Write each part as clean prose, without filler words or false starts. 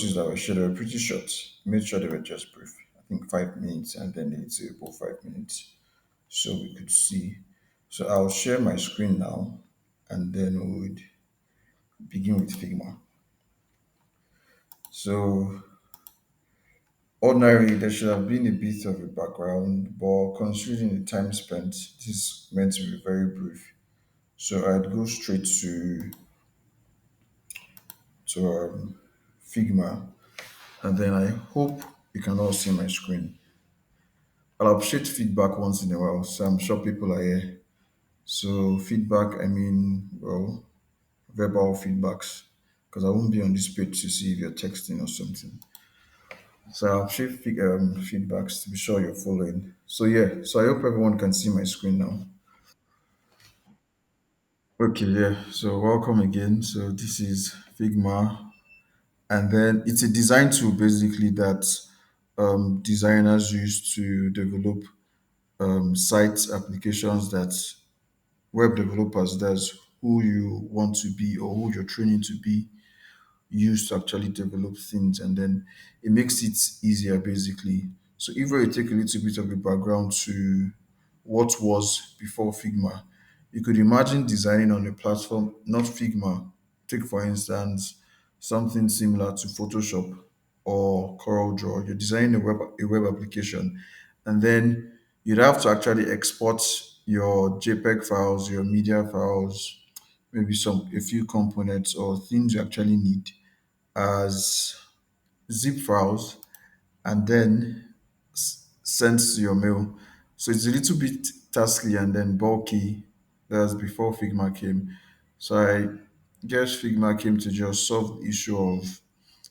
courses that were shared were pretty short. Made sure they were just brief. I think 5 minutes, and then it's about 5 minutes, so we could see. So I'll share my screen now, and then we would begin with Figma. So ordinarily, there should have been a bit of a background, but considering the time spent, this is meant to be very brief. So I'd go straight to Figma, and then I hope you can all see my screen. I'll appreciate feedback once in a while, so I'm sure people are here. So feedback, I mean, well, verbal feedbacks, because I won't be on this page to see if you're texting or something. So I'll appreciate feedbacks to be sure you're following. So yeah, so I hope everyone can see my screen now. Okay, yeah. So welcome again. So this is Figma, and then it's a design tool basically that designers use to develop site applications that web developers, that's who you want to be or who you're training to be, use to actually develop things, and then it makes it easier basically. So if we take a little bit of a background to what was before Figma, you could imagine designing on a platform, not Figma. Take for instance something similar to Photoshop or Corel Draw. You're designing a web application, and then you'd have to actually export your JPEG files, your media files, maybe some a few components or things you actually need as zip files, and then sent to your mail. So it's a little bit tasky and then bulky. That's before Figma came. So I guess Figma came to just solve the issue of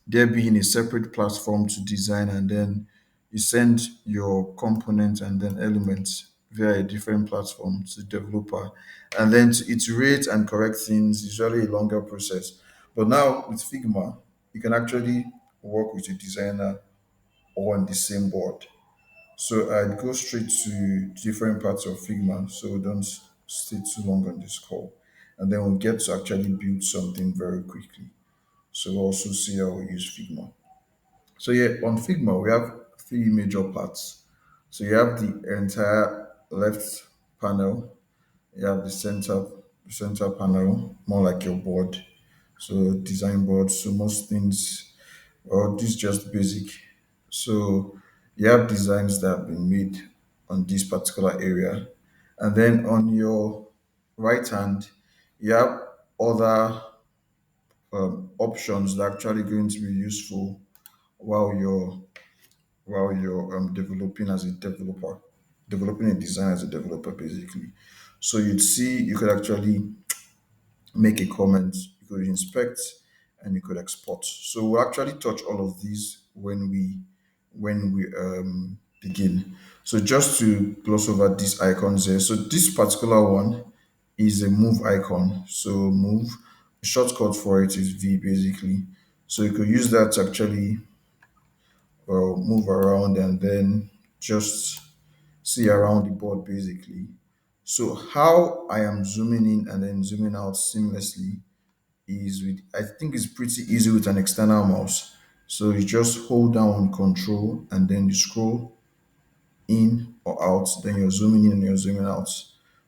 there being a separate platform to design, and then you send your components and then elements via a different platform to the developer, and then to iterate and correct things is usually a longer process. But now with Figma, you can actually work with a designer on the same board. So I'd go straight to different parts of Figma so we don't stay too long on this call, and then we'll get to actually build something very quickly. So we'll also see how we use Figma. So yeah, on Figma we have three major parts. So you have the entire left panel, you have the center panel, more like your board. So design board. So most things, well, this is just basic. So you have designs that have been made on this particular area, and then on your right hand, you have other options that are actually going to be useful while you're developing as a developer, developing a design as a developer, basically. So you'd see you could actually make a comment, you could inspect, and you could export. So we'll actually touch all of these when we begin. So just to gloss over these icons here. So this particular one is a move icon. So move, shortcut for it is V basically. So you could use that to actually move around and then just see around the board basically. So how I am zooming in and then zooming out seamlessly is with, I think it's pretty easy with an external mouse. So you just hold down on control and then you scroll in or out, then you're zooming in and you're zooming out.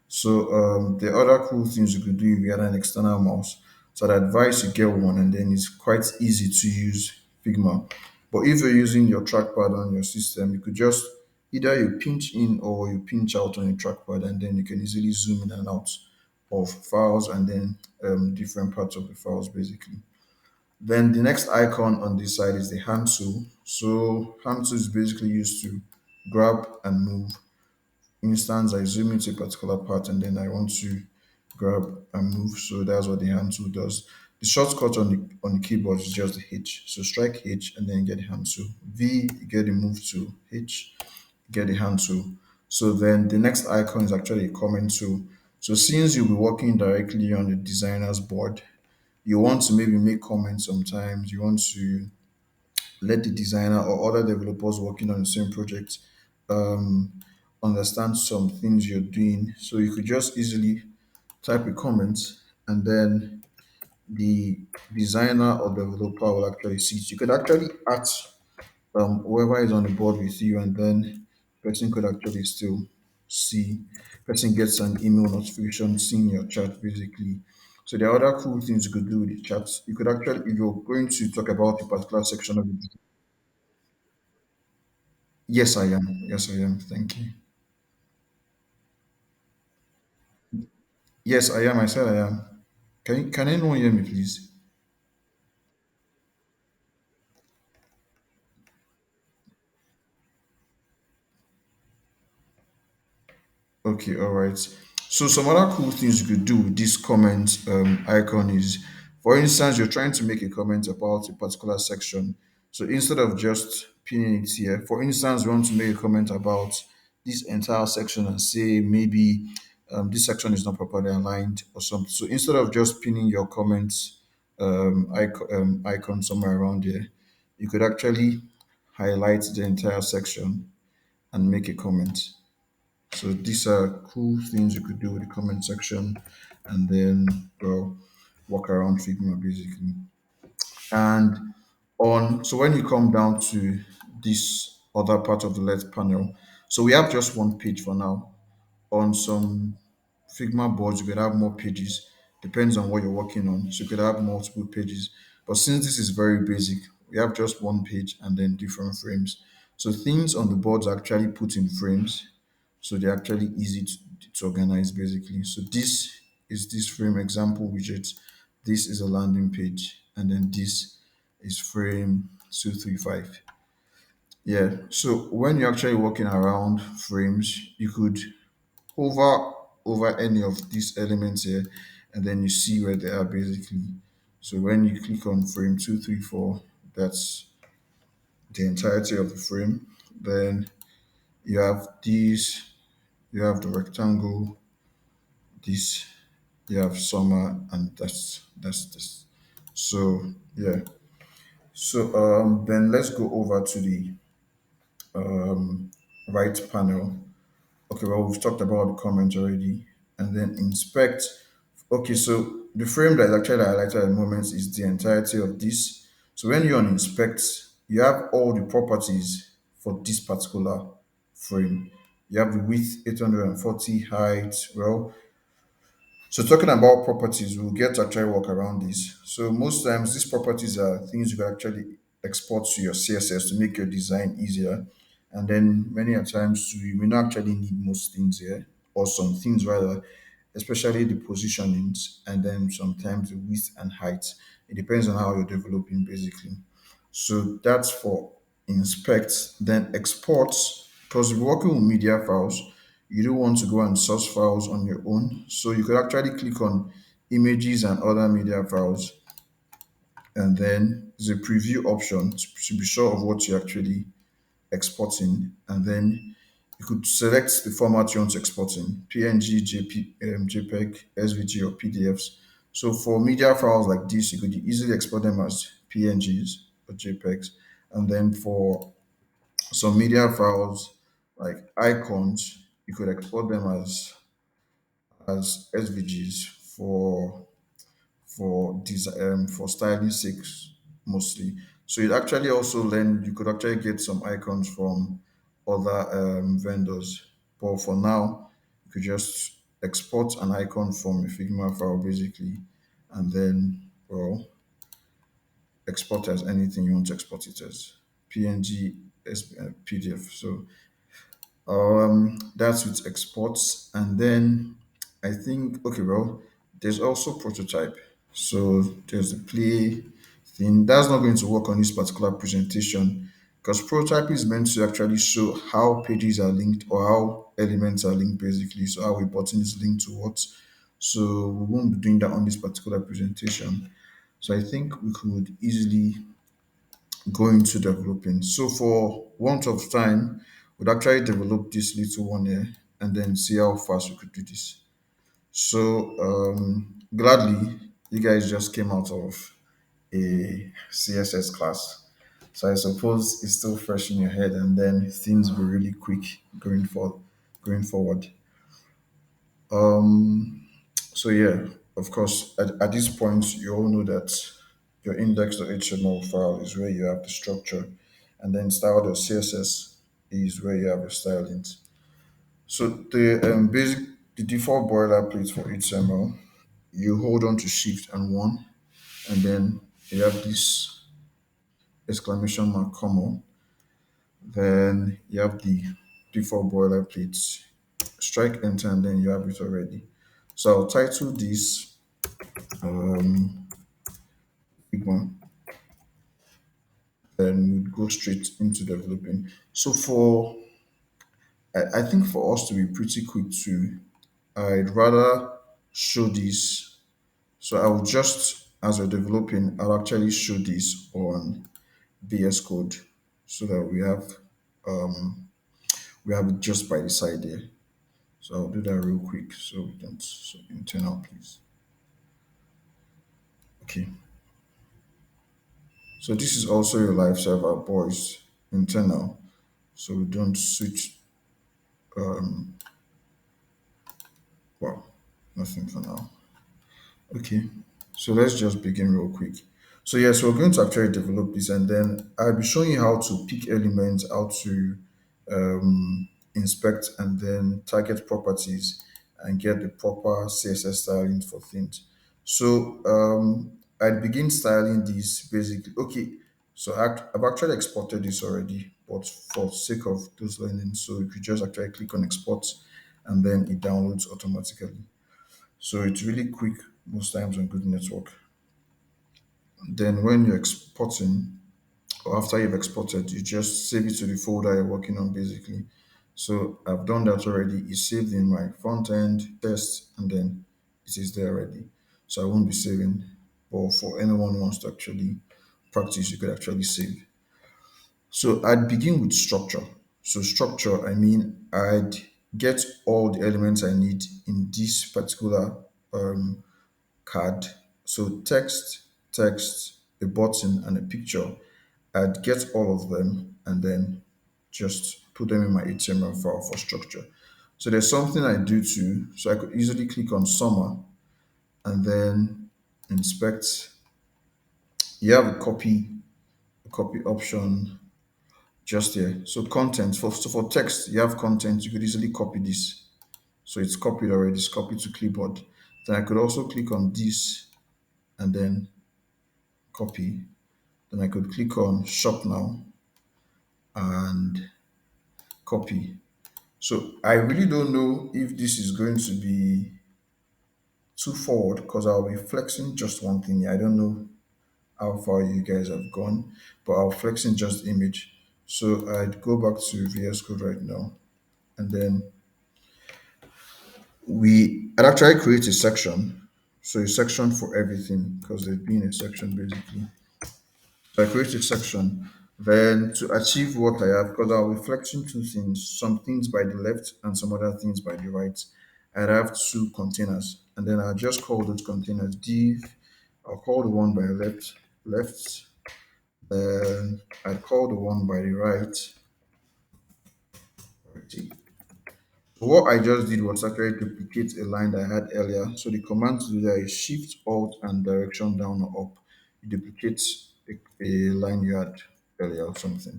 So the other cool things you could do if you had an external mouse. So I'd advise you get one, and then it's quite easy to use Figma. But if you're using your trackpad on your system, you could just either you pinch in or you pinch out on your trackpad, and then you can easily zoom in and out of files and then different parts of the files basically. Then the next icon on this side is the hand tool. So hand tool is basically used to grab and move. Instance, I zoom into a particular part and then I want to grab and move. So that's what the hand tool does. The shortcut on the keyboard is just the H. So strike H and then get the hand tool. V, you get the move tool. H, you get the hand tool. So then the next icon is actually a comment tool. So since you'll be working directly on the designer's board, you want to maybe make comments sometimes. You want to let the designer or other developers working on the same project um, understand some things you're doing. So you could just easily type a comment and then the designer or developer will actually see it. You could actually ask whoever is on the board with you, and then person could actually still see. Person gets an email notification seeing your chat basically. So there are other cool things you could do with the chat. You could actually, if you're going to talk about a particular section of it. Yes, I am. Yes, I am. Thank you. Yes, I am. I said I am. Can anyone hear me, please? Okay, all right. So some other cool things you could do with this comment icon is, for instance, you're trying to make a comment about a particular section. So instead of just pinning it here, for instance, you want to make a comment about this entire section and say maybe this section is not properly aligned or something. So instead of just pinning your comments icon somewhere around here, you could actually highlight the entire section and make a comment. So these are cool things you could do with the comment section, and then well, walk around Figma basically. And on so when you come down to this other part of the left panel, so we have just one page for now. On some Figma boards, you could have more pages. Depends on what you're working on. So you could have multiple pages. But since this is very basic, we have just one page and then different frames. So things on the boards are actually put in frames. So they're actually easy to organize basically. So this is this frame example widget. This is a landing page. And then this is frame 235. Yeah. So when you're actually walking around frames, you could hover over any of these elements here, and then you see where they are basically. So when you click on frame 234, that's the entirety of the frame. Then you have these, you have the rectangle, this, you have summer, and that's this. So yeah. So then let's go over to the right panel. Okay, well, we've talked about the comment already. And then inspect. Okay, so the frame that is actually highlighted at the moment is the entirety of this. So when you on inspect, you have all the properties for this particular frame. You have the width 840, height. Well, so talking about properties, we'll get to actually work around this. So most times these properties are things you can actually export to your CSS to make your design easier. And then many a times you may not actually need most things here, or some things rather, especially the positionings and then sometimes the width and height. It depends on how you're developing basically. So that's for inspect, then export, because we're working with media files, you don't want to go and source files on your own. So you could actually click on images and other media files, and then there's a preview option to be sure of what you're actually exporting. And then you could select the format you want to export in: PNG, JPEG, SVG, or PDFs. So for media files like this, you could easily export them as PNGs or JPEGs. And then for some media files like icons, you could export them as SVGs for styling sakes mostly. So it actually also learn you could actually get some icons from other vendors. But for now, you could just export an icon from a Figma file basically, and then well export as anything you want to export it as: PNG, PDF. So that's with exports, and then I think okay, well, there's also prototype. So there's the play thing that's not going to work on this particular presentation because prototype is meant to actually show how pages are linked or how elements are linked basically. So how a button is linked to what. So we won't be doing that on this particular presentation. So I think we could easily go into developing. So for want of time, we'd actually develop this little one here and then see how fast we could do this. So gladly, you guys just came out of a CSS class. So I suppose it's still fresh in your head, and then things will be really quick going forward. Um, so yeah. Of course, at this point, you all know that your index.html file is where you have the structure, and then style.css is where you have your stylings. So the default boilerplate for HTML, you hold on to Shift and one, and then you have this exclamation mark comma. Then you have the default boilerplate. Strike enter, and then you have it already. So I'll title this um, Figma, then we'd go straight into developing. So I think for us to be pretty quick too, I'd rather show this. So I will just, as we're developing, I'll actually show this on VS Code so that we have it just by the side there. So I'll do that real quick so we can so internal please. Okay. So this is also your live server boys internal. So we don't switch well, nothing for now. Okay. So let's just begin real quick. So yes, we're going to actually develop this, and then I'll be showing you how to pick elements, how to inspect and then target properties and get the proper CSS styling for things. So I'd begin styling this basically. Okay, so I've actually exported this already, but for sake of those learning, so you could just actually click on export and then it downloads automatically. So it's really quick most times on good network. Then when you're exporting, or after you've exported, you just save it to the folder you're working on basically. So I've done that already. It's saved in my front end test, and then it is there already. So I won't be saving. But for anyone who wants to actually practice, you could actually save. So I'd begin with structure. So structure, I mean, I'd get all the elements I need in this particular card. So text, a button, and a picture. I'd get all of them and then just put them in my HTML file for structure. So there's something I do too. So I could easily click on summer and then inspect. You have a copy option just here. So content for text, you have content. You could easily copy this. So it's copied already. It's copied to clipboard. Then I could also click on this and then copy. Then I could click on shop now and copy. So I really don't know if this is going to be too forward because I'll be flexing just one thing here. I don't know how far you guys have gone, but I'll flex in just image. So I'd go back to VS Code right now, and then I'd actually create a section. So a section for everything because there's been a section basically. So I create a section. Then to achieve what I have, because I'll be flexing two things, some things by the left and some other things by the right. I'd have two containers. And then I'll just call those containers div. I'll call the one by the left. Then I'd call the one by the right. So what I just did was actually duplicate a line that I had earlier. So the command to do that is Shift, Alt, and Direction down or up. You duplicate a line you had earlier or something.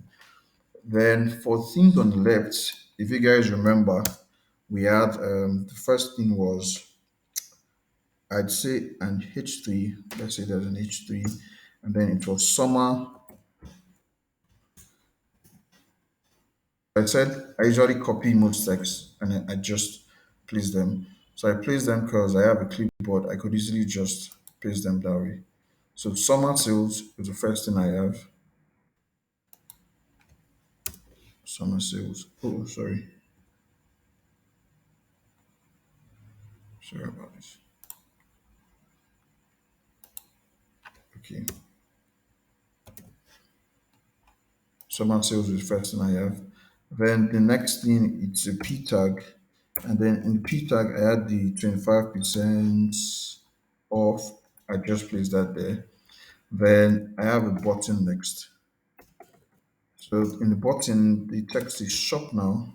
Then for things on the left, if you guys remember, we had the first thing was I'd say an H3. Let's say there's an H3, and then it was summer. I said I usually copy most text and then I just place them. So I place them because I have a clipboard. I could easily just paste them that way. So summer sales is the first thing I have. Summer sales. Oh, sorry about this. Okay. Summer sales is the first thing I have. Then the next thing it's a P tag, and then in the P tag I had the 25% off. I just placed that there. Then I have a button next. So in the button, the text is shop now.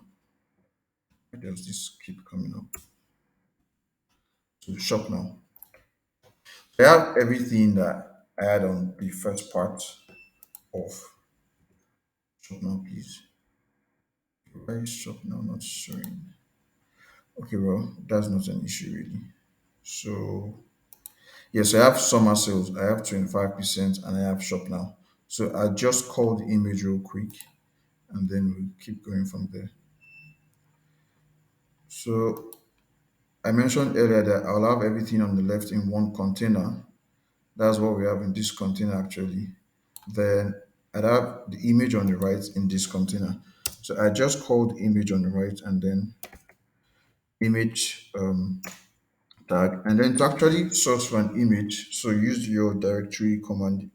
Why does this keep coming up? So shop now. I have everything that I had on the first part of shop now, please. Why is shop now not showing? Okay, well, that's not an issue really. So yes, I have summer sales. I have 25% and I have shop now. So I just call the image real quick and then we keep going from there. So I mentioned earlier that I'll have everything on the left in one container. That's what we have in this container actually. Then I'd have the image on the right in this container. So I just call the image on the right and then image tag. And then to actually search for an image, so use your directory command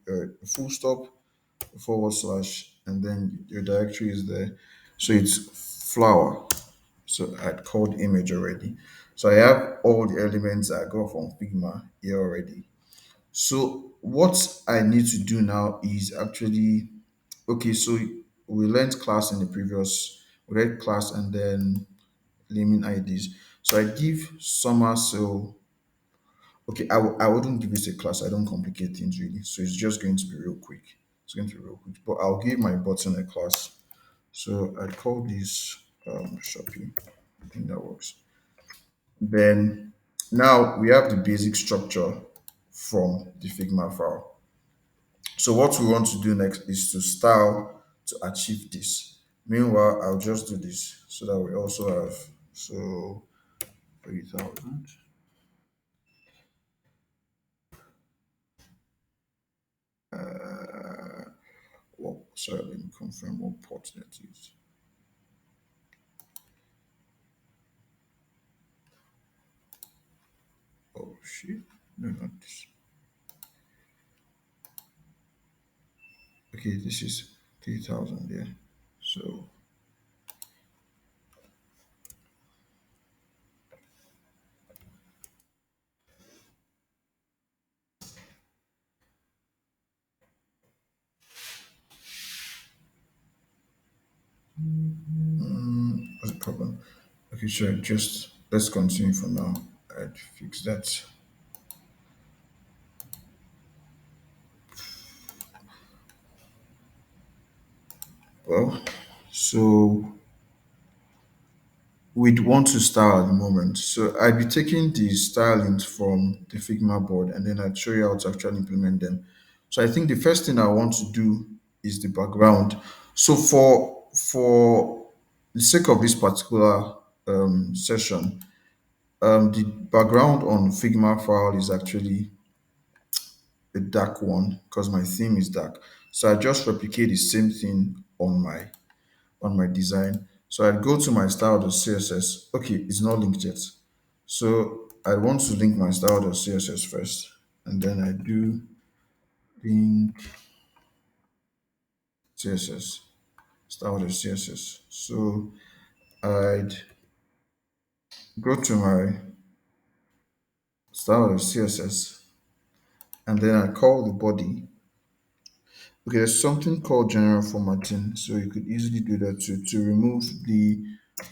full stop forward slash and then your directory is there. So it's flower. So I'd called image already. So I have all the elements I got from Figma here already. So what I need to do now is actually okay. So we learned class in the previous we read class and then naming IDs. So I give summer. So okay, I wouldn't give it a class. I don't complicate things really. So it's just going to be real quick. It's going to be real quick. But I'll give my button a class. So I'd call this shopping. I think that works. Then now we have the basic structure from the Figma file. So what we want to do next is to style to achieve this. Meanwhile, I'll just do this so that we also have so 3,000. Well, sorry, let me confirm what port that is. Oh shit. No, not this. Okay, this is 3,000 there. So what's the problem? Okay, sure. Just let's continue for now. I'd fix that. Well, so we'd want to style at the moment. So I'd be taking the stylings from the Figma board and then I'd show you how to actually implement them. So I think the first thing I want to do is the background. So for the sake of this particular session, the background on Figma file is actually a dark one because my theme is dark. So I just replicate the same thing on my design. So I'd go to my style.css. Okay, it's not linked yet. So I want to link my style.css first. And then I do link CSS, style.css. So I'd go to my style.css and then I call the body. Okay, there's something called general formatting. So you could easily do that to remove the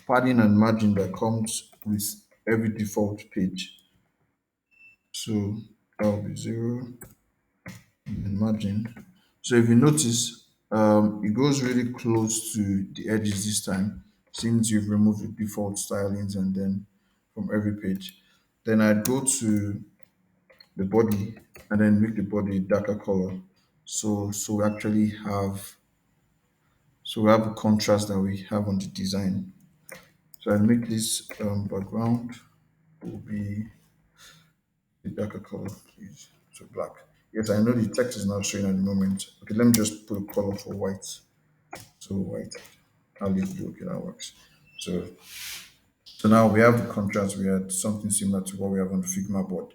padding and margin that comes with every default page. So that'll be 0 and margin. So if you notice, it goes really close to the edges this time since you've removed the default stylings and then from every page. Then I'd go to the body and then make the body darker color. So we actually have we have the contrast that we have on the design. So I make this background will be a darker color, please. So black. Yes, I know the text is not showing at the moment. Okay, let me just put a color for white. So white. I'll leave blue. Okay, that works. So now we have the contrast. We had something similar to what we have on the Figma board.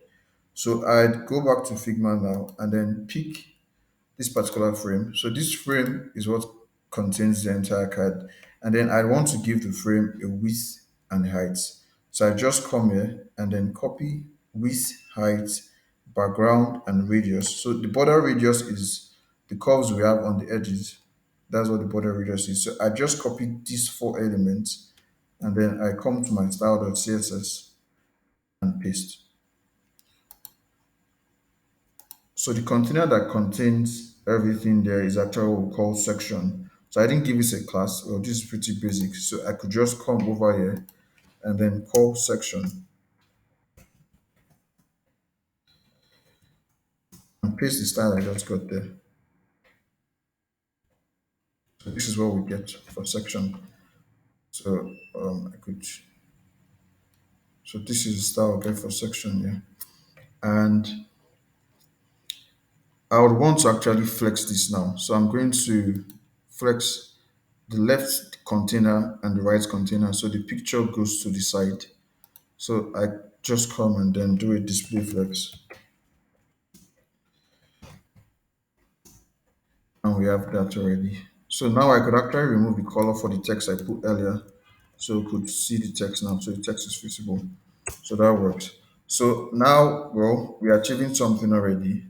So I'd go back to Figma now and then pick this particular frame. So this frame is what contains the entire card. And then I want to give the frame a width and height. So I just come here and then copy width, height, background, and radius. So the border radius is the curves we have on the edges. That's what the border radius is. So I just copy these four elements and then I come to my style.css and paste. So the container that contains everything there is actually what we call section. So I didn't give this a class. Well, this is pretty basic. So I could just come over here and then call section and paste the style I just got there. So this is what we get for section. So I could. So this is the style I get for section here, and I would want to actually flex this now. So I'm going to flex the left container and the right container. So the picture goes to the side. So I just come and then do a display flex, and we have that already. So now I could actually remove the color for the text I put earlier. So we could see the text now. So the text is visible. So that works. So now, well, we're achieving something already.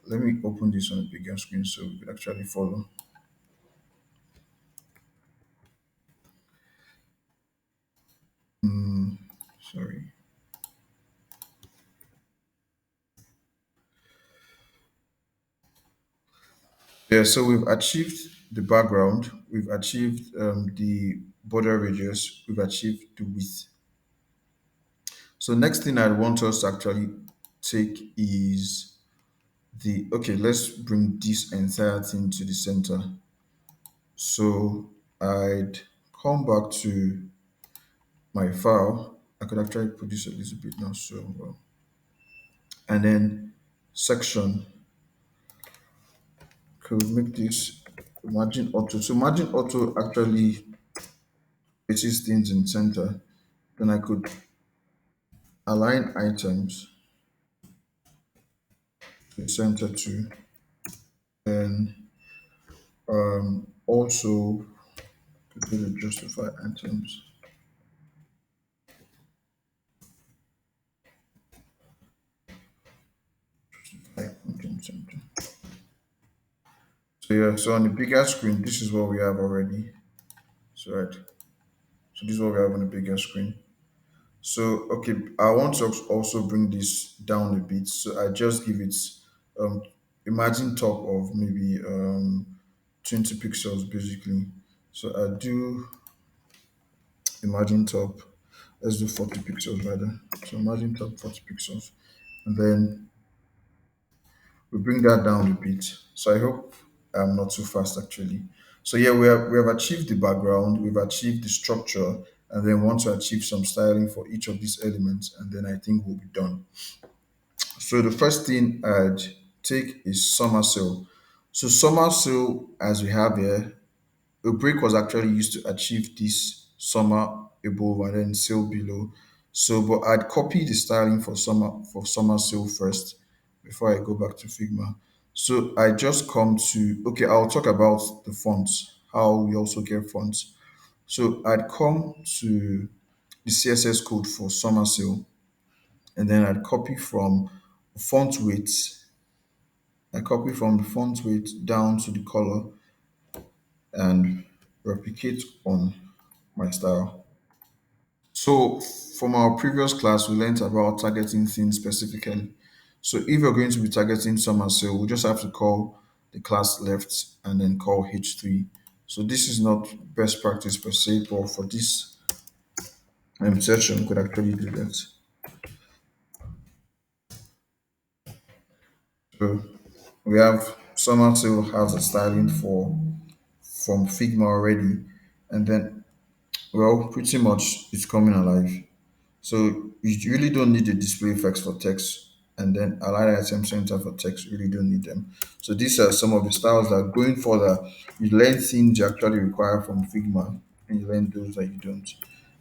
Let me open this on a bigger screen so we could actually follow. Sorry. Yeah, so we've achieved the background, we've achieved the border radius, we've achieved the width. So next thing I want us to actually take is okay, let's bring this entire thing to the center. So I'd come back to my file. I could actually put this a little bit now, so well. And then section, could make this margin auto. So margin auto actually places things in center. Then I could align items to center too. And also could do the justify items by content center. So yeah, so on the bigger screen, this is what we have already. So right. So this is what we have on the bigger screen. So okay, I want to also bring this down a bit. So I just give it um imagine top of maybe 20 pixels basically. So I do imagine top, let's do 40 pixels rather. So imagine top 40 pixels. And then we bring that down a bit. So I hope I'm not too fast actually. So yeah, we have achieved the background, we've achieved the structure, and then want to achieve some styling for each of these elements, and then I think we'll be done. So the first thing I'd take is summer sale. So summer sale, as we have here, a break was actually used to achieve this summer above and then sale below. So, but I'd copy the styling for summer sale first before I go back to Figma. So I just come to okay, I'll talk about the fonts, how we also get fonts. So I'd come to the CSS code for summer sale, and then I'd copy from font weight. I copy from the font weight down to the color and replicate on my style. So from our previous class, we learned about targeting things specifically. So if you're going to be targeting summer sale, we just have to call the class left and then call H3. So this is not best practice per se, but for this session, we could actually do that. So we have summer sale has a styling for from Figma already, and then well, pretty much it's coming alive. So you really don't need the display effects for text, and then align item center for text. You really don't need them. So these are some of the styles that going further, you learn things you actually require from Figma, and you learn those that you don't.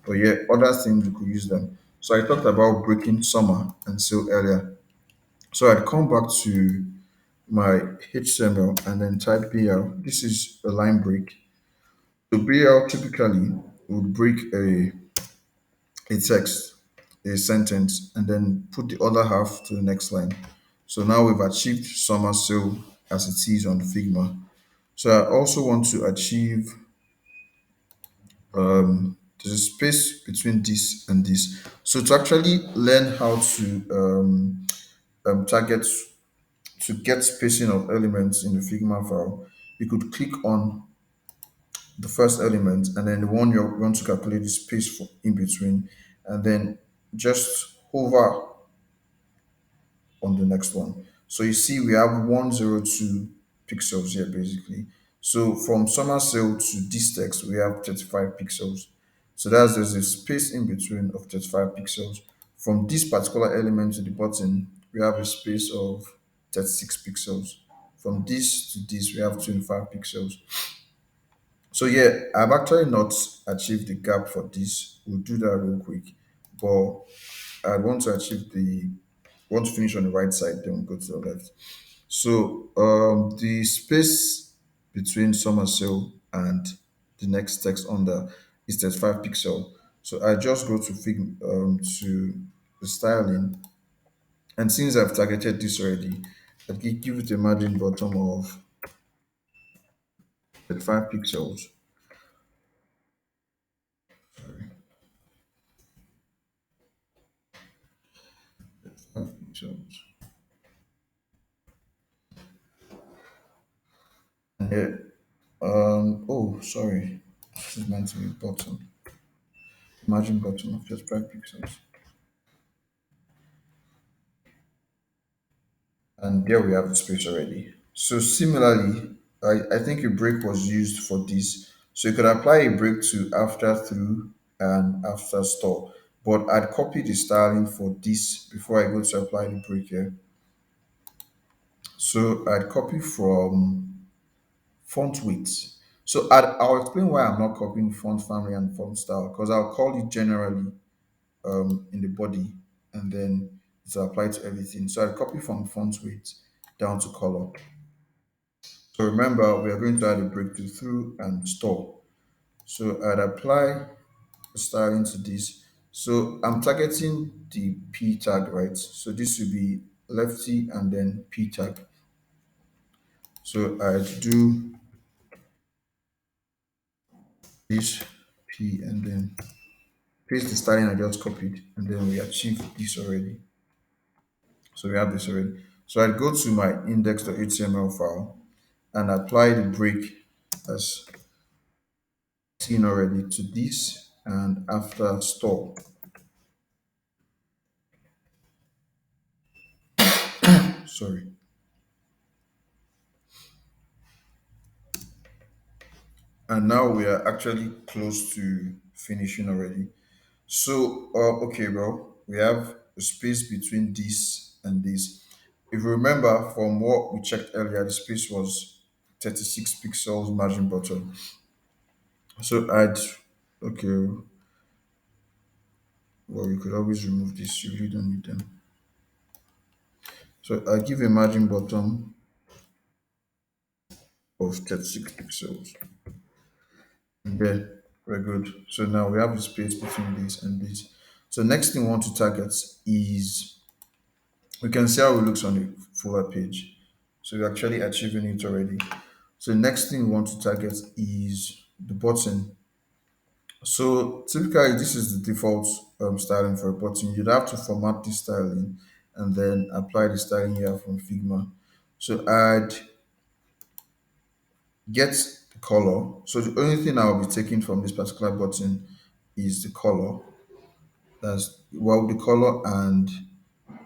But yeah, other things you could use them. So I talked about breaking summer and sale earlier. So I'd come back to my HTML and then type BL. This is a line break. So BL typically would break a text, a sentence, and then put the other half to the next line. So now we've achieved summer sale as it is on Figma. So I also want to achieve there's a space between this and this. So to actually learn how to target to get spacing of elements in the Figma file, you could click on the first element and then the one you're going to calculate the space for in between, and then just hover on the next one. So you see we have 102 pixels here basically. So from summer sale to this text, we have 35 pixels. So there's a space in between of 35 pixels. From this particular element to the button, we have a space of 36 pixels. From this to this, we have 25 pixels. So yeah, I've actually not achieved the gap for this. We'll do that real quick. But I want to achieve the want to finish on the right side, then we'll go to the left. So the space between summer sale and the next text under is 35 pixel. So I just go to to the styling, and since I've targeted this already, I can give it a margin bottom of 35 pixels. Sorry, 5 pixels. And here, oh, sorry, this is meant to be bottom, margin bottom of just 5 pixels. And there we have the space already. So similarly, I think a break was used for this. So you could apply a break to after through and after store. But I'd copy the styling for this before I go to apply the break here. So I'd copy from font width. So I'll explain why I'm not copying font family and font style because I'll call it generally in the body, and then it's applied to everything. So I copy from font width down to color. So remember, we are going to add a break to through and store. So I'd apply the styling to this. So I'm targeting the P tag, right? So this will be lefty and then P tag. So I'd do this P and then paste the styling I just copied, and then we achieve this already. So we have this already. So I'd go to my index.html file and apply the break as seen already to this, and after store. Sorry. And now we are actually close to finishing already. So okay, bro, we have a space between this and this. If you remember from what we checked earlier, the space was 36 pixels margin bottom. So I'd okay, well, you could always remove this, you really don't need them. So I give a margin bottom of 36 pixels. And then we're good. So now we have the space between this and this. So next thing we want to target is, we can see how it looks on the fuller page. So we're actually achieving it already. So the next thing we want to target is the button. So typically this is the default styling for a button. You'd have to format this styling and then apply the styling here from Figma. So I'd get the color. So the only thing I'll be taking from this particular button is the color. That's well, the color and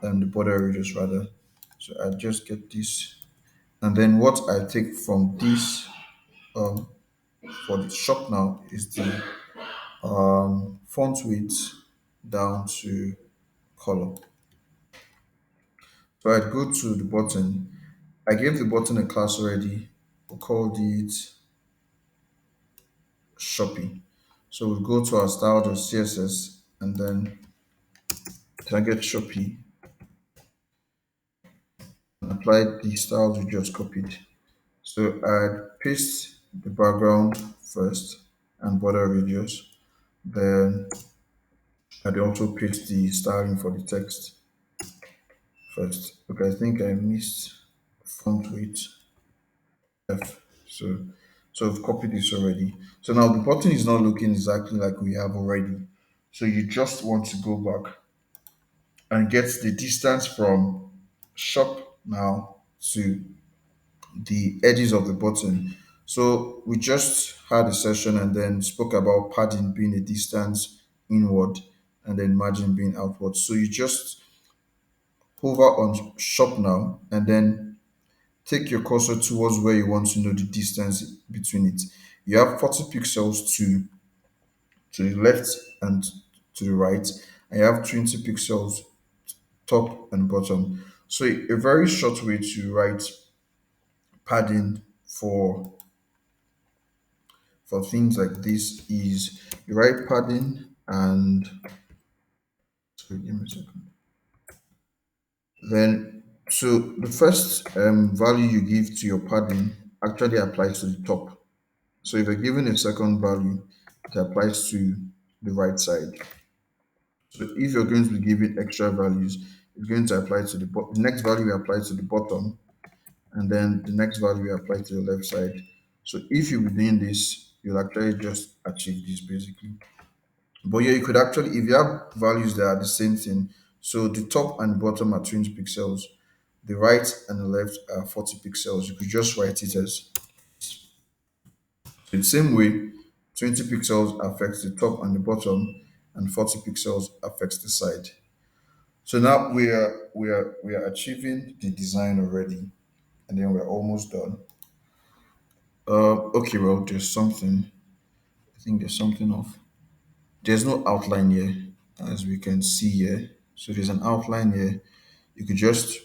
the border radius rather. So I just get this, and then what I take from this um, for the shop now is the font width down to color. So I'd go to the button. I gave the button a class already. We called it shopping. So we go to our style.css and then target Shopee and apply the styles we just copied. So I'd paste the background first and border radius. Then I'd also paste the styling for the text first. Okay, I think I missed font weight F. So I've copied this already. So now the button is not looking exactly like we have already. So you just want to go back and get the distance from shop now to the edges of the button. So we just had a session and then spoke about padding being a distance inward and then margin being outward. So you just hover on shop now and then take your cursor towards where you want to know the distance between it. You have 40 pixels to the left and to the right, and you have 20 pixels top and bottom. So a very short way to write padding for things like this is you write padding and sorry, give me a second. Then so the first value you give to your padding actually applies to the top. So if you're given a second value, it applies to the right side. So if you're going to be giving extra values, it's going to apply to the next value will apply to the bottom, and then the next value will apply to the left side. So if you're doing this, you'll actually just achieve this basically. But yeah, you could actually, if you have values that are the same thing, so the top and bottom are 20 pixels, the right and the left are 40 pixels, you could just write it as in the same way, 20 pixels affects the top and the bottom, and 40 pixels affects the side. So now we are achieving the design already, and then we're almost done. Okay, well, there's something. I think there's something off. There's no outline here, as we can see here. So there's an outline here. You could just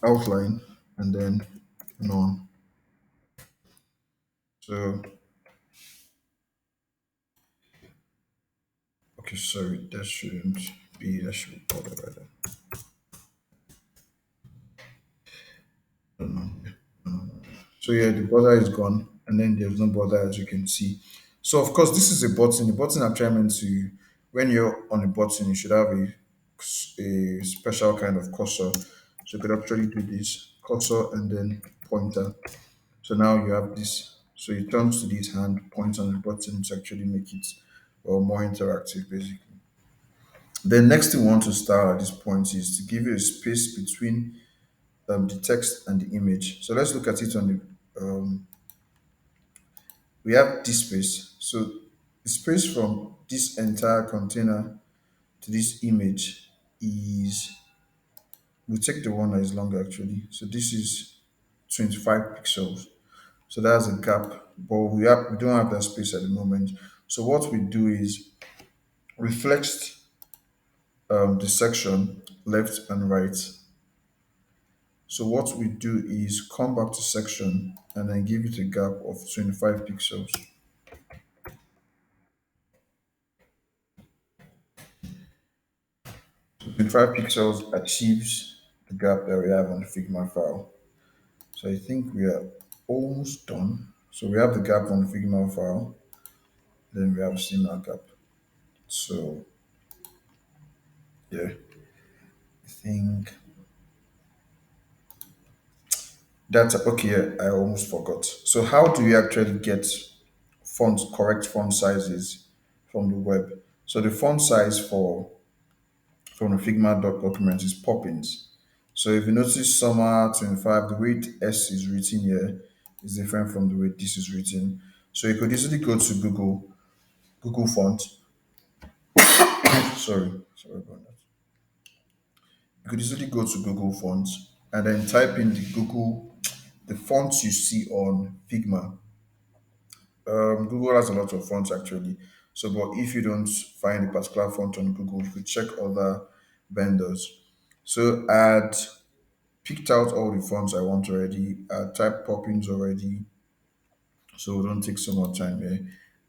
outline and then on. So okay, sorry, that shouldn't be. That should be border rather. I don't know. So yeah, the border is gone, and then there's no border as you can see. So of course, this is a button. The button I'm trying to when you're on a button, you should have a special kind of cursor. So you could actually do this cursor and then pointer. So now you have this. So you turn to this hand, point on the button to actually make it more interactive, basically. The next thing we want to start at this point is to give you a space between the text and the image. So let's look at it on the we have this space. So the space from this entire container to this image is we take the one that is longer actually. So this is 25 pixels. So that's a gap, but we don't have that space at the moment. So what we do is reflect the section left and right. So what we do is come back to section and then give it a gap of 25 pixels. 25 pixels achieves the gap that we have on the Figma file. So I think we are almost done. So we have the gap on the Figma file, then we have similar gap. So yeah, I think that's okay. Yeah, I almost forgot. So how do you actually get correct font sizes from the web? So the font size from the Figma document is Poppins. So if you notice Summer 25, the way S is written here is different from the way this is written. So you could easily go to Google font. Sorry about that. You could easily go to Google fonts and then type in the fonts you see on Figma. Google has a lot of fonts actually. So, but if you don't find a particular font on Google, you could check other vendors. So, I'd picked out all the fonts I want already. I typed Poppins already, so we don't take so much time here.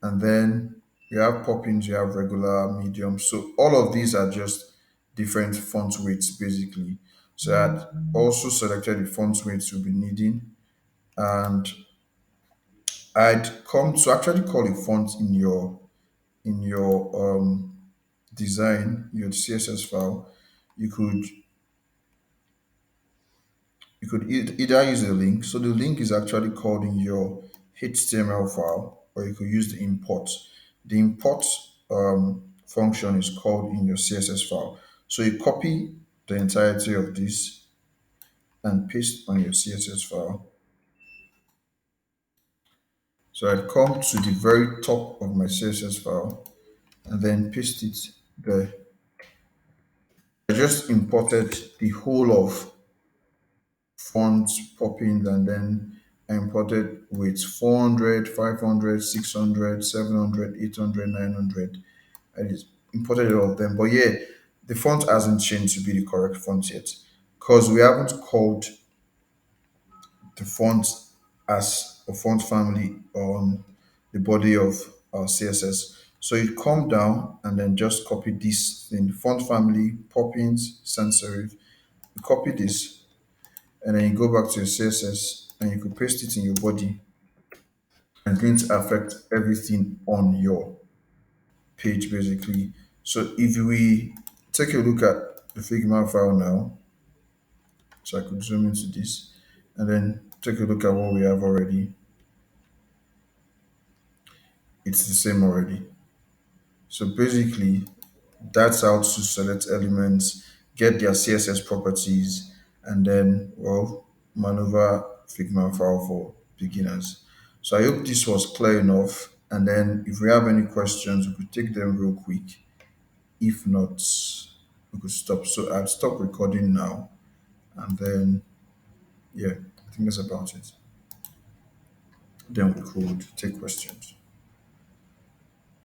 And then you have Poppins, you have regular, medium. So all of these are just different font weights basically. So I also selected the font weights we'll be needing, and I'd come to actually call a font in your design, your CSS file. You could either use a link. So the link is actually called in your HTML file, or you could use the import. The import function is called in your CSS file. So you copy the entirety of this, and paste on your CSS file. So I'd come to the very top of my CSS file and then paste it there. I just imported the whole of fonts popping, and then I imported with 400, 500, 600, 700, 800, 900. I just imported all of them. But yeah, the font hasn't changed to be the correct font yet because we haven't called the font as a font family on the body of our CSS. So you come down and then just copy this thing, font family, poppins, sans serif. You copy this and then you go back to your CSS and you could paste it in your body, and it's going to affect everything on your page basically. So if we take a look at the Figma file now, so I could zoom into this and then take a look at what we have already. It's the same already. So basically, that's how to select elements, get their CSS properties, and then, well, maneuver Figma file for beginners. So I hope this was clear enough. And then if we have any questions, we could take them real quick. If not, we could stop. So I'll stop recording now. And then, yeah, I think that's about it. Then we could take questions.